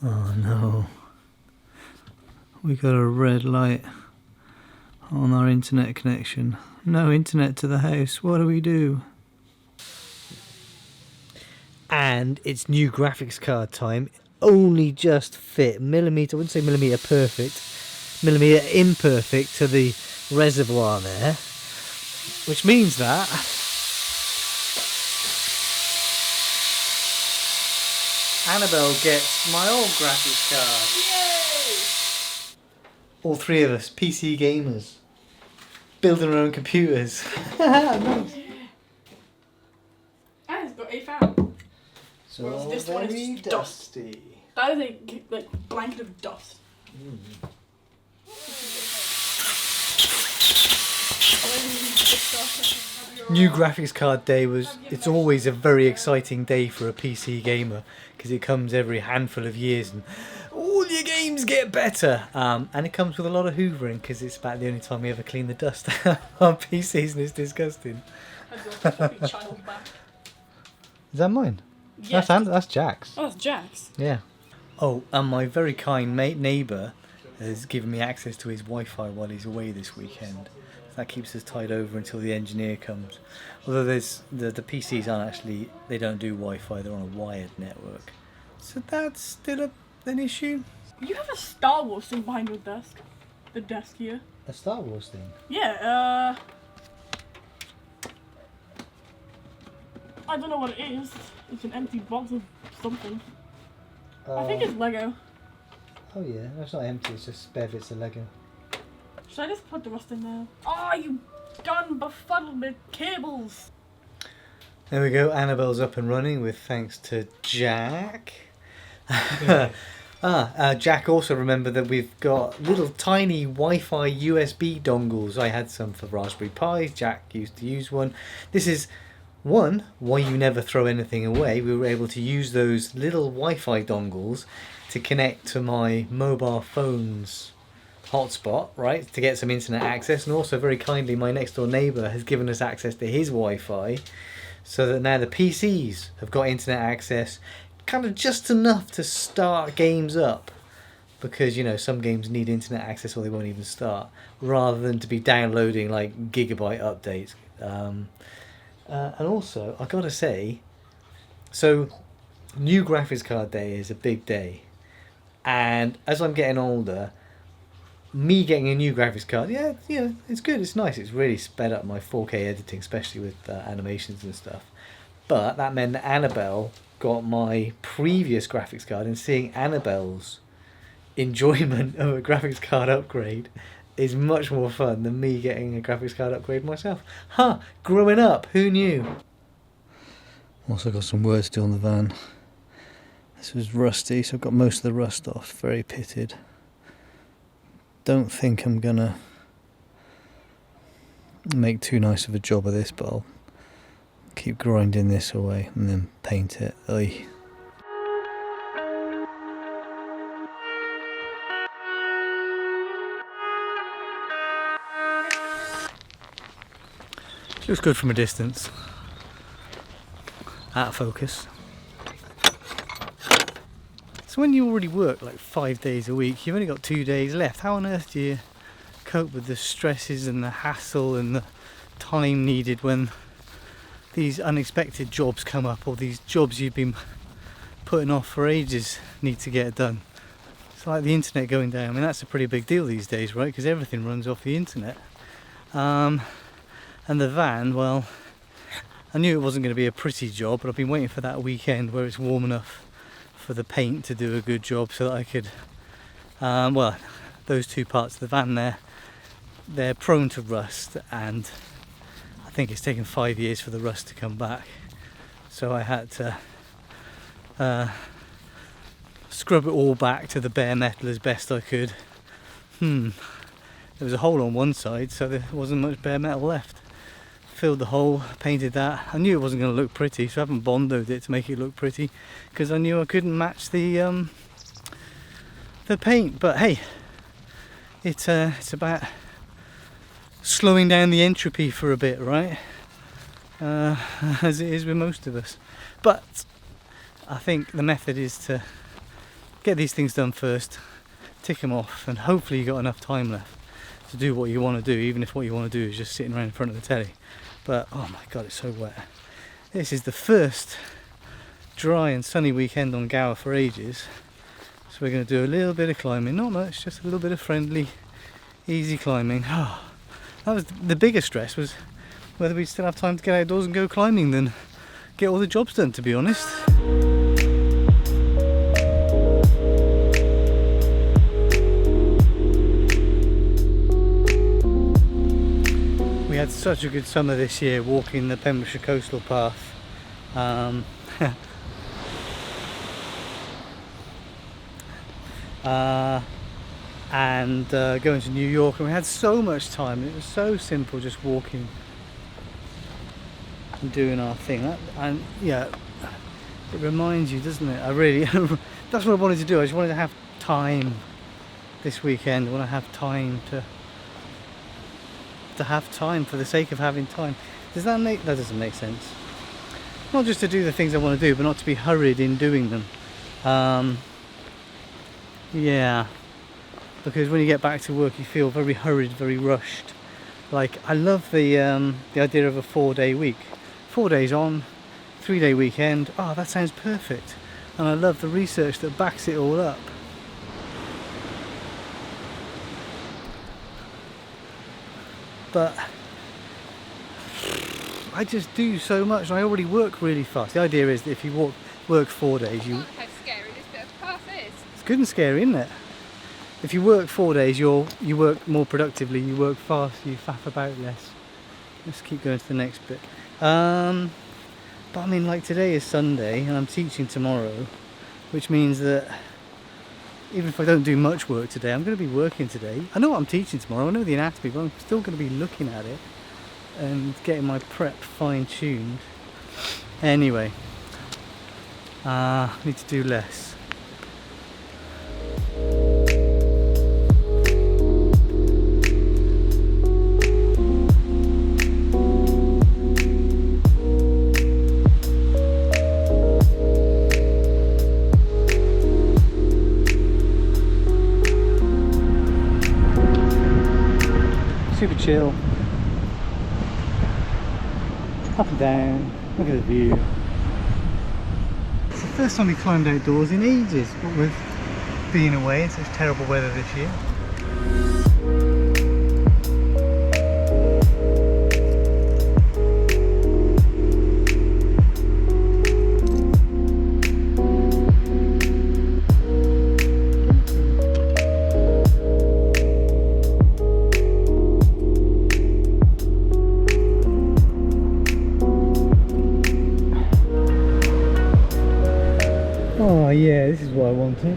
Oh no. We got a red light on our internet connection. No internet to the house. What do we do? And it's new graphics card time. Only just fit millimetre, I wouldn't say millimetre perfect, millimetre imperfect to the reservoir there. Which means that Annabelle gets my old graphics card. Yay! All three of us, PC gamers, building our own computers. Nice. And it's got a fan. So whereas this one is very just dusty. That is a like blanket of dust. New graphics card day it's always a very exciting day for a PC gamer because it comes every handful of years and all your games get better. And it comes with a lot of hoovering because it's about the only time we ever clean the dust out on PCs and it's disgusting. Is that mine? Yes. That's Jack's. Oh, that's Jack's. Yeah. Oh, and my very kind neighbour has given me access to his Wi-Fi while he's away this weekend. That keeps us tied over until the engineer comes. Although there's the PCs aren't actually, they don't do Wi-Fi, they're on a wired network. So that's still an issue. You have a Star Wars thing behind your desk. The desk here. A Star Wars thing? Yeah, I don't know what it is. It's an empty box of something. I think it's Lego. Oh yeah, that's not empty, it's just spare bits of Lego. Should I just put the rest in there? Oh, you gun befuddled with cables! There we go, Annabelle's up and running with thanks to Jack. Jack also remembered that we've got little tiny Wi-Fi USB dongles. I had some for Raspberry Pi, Jack used to use one. This is one, why you never throw anything away. We were able to use those little Wi-Fi dongles to connect to my mobile phone's hotspot, right, to get some internet access, and also very kindly my next door neighbour has given us access to his Wi-Fi so that now the PCs have got internet access, kind of just enough to start games up, because you know some games need internet access or they won't even start, rather than to be downloading like gigabyte updates. And also I gotta say, so new graphics card day is a big day, and as I'm getting older, me getting a new graphics card, yeah, it's good, it's nice, it's really sped up my 4K editing, especially with animations and stuff. But that meant that Annabelle got my previous graphics card, and seeing Annabelle's enjoyment of a graphics card upgrade is much more fun than me getting a graphics card upgrade myself. Growing up, who knew? Also got some work to do on the van. This was rusty, so I've got most of the rust off, very pitted. Don't think I'm gonna make too nice of a job of this, but I'll keep grinding this away and then paint it. Oy. Looks good from a distance. Out of focus. So when you already work like 5 days a week, you've only got 2 days left. How on earth do you cope with the stresses and the hassle and the time needed when these unexpected jobs come up, or these jobs you've been putting off for ages need to get done? It's like the internet going down. I mean, that's a pretty big deal these days, right? Because everything runs off the internet. And the van, well, I knew it wasn't going to be a pretty job, but I've been waiting for that weekend where it's warm enough for the paint to do a good job so that I could, well, those two parts of the van they're prone to rust, and I think it's taken 5 years for the rust to come back. So I had to scrub it all back to the bare metal as best I could. There was a hole on one side, so there wasn't much bare metal left. Filled the hole, painted that. I knew it wasn't going to look pretty, so I haven't bondoed it to make it look pretty, because I knew I couldn't match the paint. But hey, it's about slowing down the entropy for a bit, right? As it is with most of us. But I think the method is to get these things done first, tick them off, and hopefully you got enough time left to do what you want to do, even if what you want to do is just sitting around in front of the telly. But oh my god, it's so wet. This is the first dry and sunny weekend on Gower for ages, so we're going to do a little bit of climbing, not much, just a little bit of friendly, easy climbing. Oh, that was the biggest stress, was whether we'd still have time to get outdoors and go climbing than get all the jobs done, to be honest. We had such a good summer this year walking the Pembrokeshire Coastal Path. And going to New York, and we had so much time. It was so simple, just walking and doing our thing. And yeah, it reminds you, doesn't it? I really, that's what I wanted to do. I just wanted to have time this weekend. I want to have time to have time for the sake of having time. Does that make, that doesn't make sense. Not just to do the things I want to do, but not to be hurried in doing them. Yeah, because when you get back to work you feel very hurried, very rushed. Like, I love the idea of a 4-day week. 4 days on, 3-day weekend. Oh, that sounds perfect. And I love the research that backs it all up. But I just do so much, and I already work really fast. The idea is that if you work 4 days, you... How scary this bit of path is. It's good and scary, isn't it? If you work 4 days, you work more productively, you work fast, you faff about less. Let's keep going to the next bit. But I mean, like, today is Sunday and I'm teaching tomorrow, which means that even if I don't do much work today, I'm going to be working today. I know what I'm teaching tomorrow, I know the anatomy, but I'm still going to be looking at it and getting my prep fine-tuned. Anyway, need to do less. Super chill. Up and down. Look at the view. It's the first time we climbed outdoors in ages, but with being away in such terrible weather this year. Oh yeah, this is what I wanted.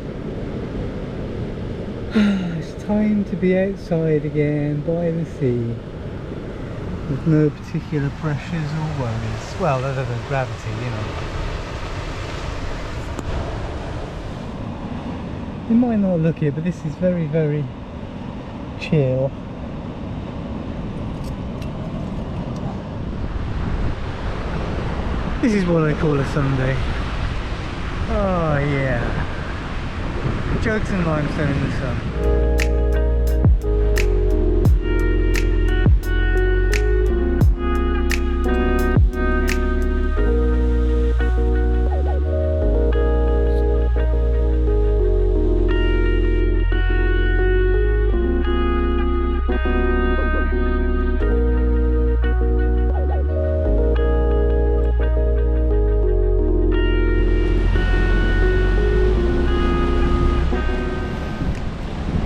It's time to be outside again by the sea, with no particular pressures or worries. Well, other than gravity, you know. You might not look it, but this is very, very chill. This is what I call a Sunday. Oh yeah, jugs and limestone in the sun.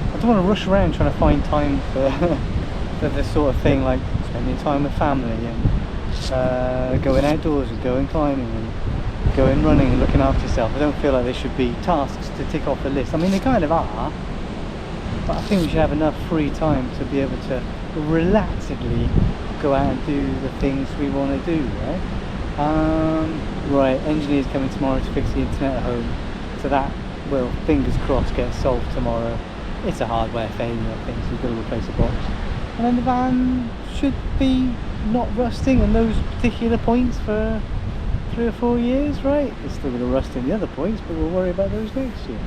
I don't want to rush around trying to find time for this sort of thing, like spending time with family and going outdoors and going climbing and going running and looking after yourself. I don't feel like they should be tasks to tick off the list. I mean, they kind of are, but I think we should have enough free time to be able to relaxedly go out and do the things we want to do, right? Right, engineer's coming tomorrow to fix the internet at home, so that will, fingers crossed, get solved tomorrow. It's a hardware failure, I think, so we've got to replace the box. And then the van should be not rusting on those particular points for 3 or 4 years, right? It's still going to rust in the other points, but we'll worry about those next year.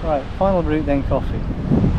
Right, final route then coffee.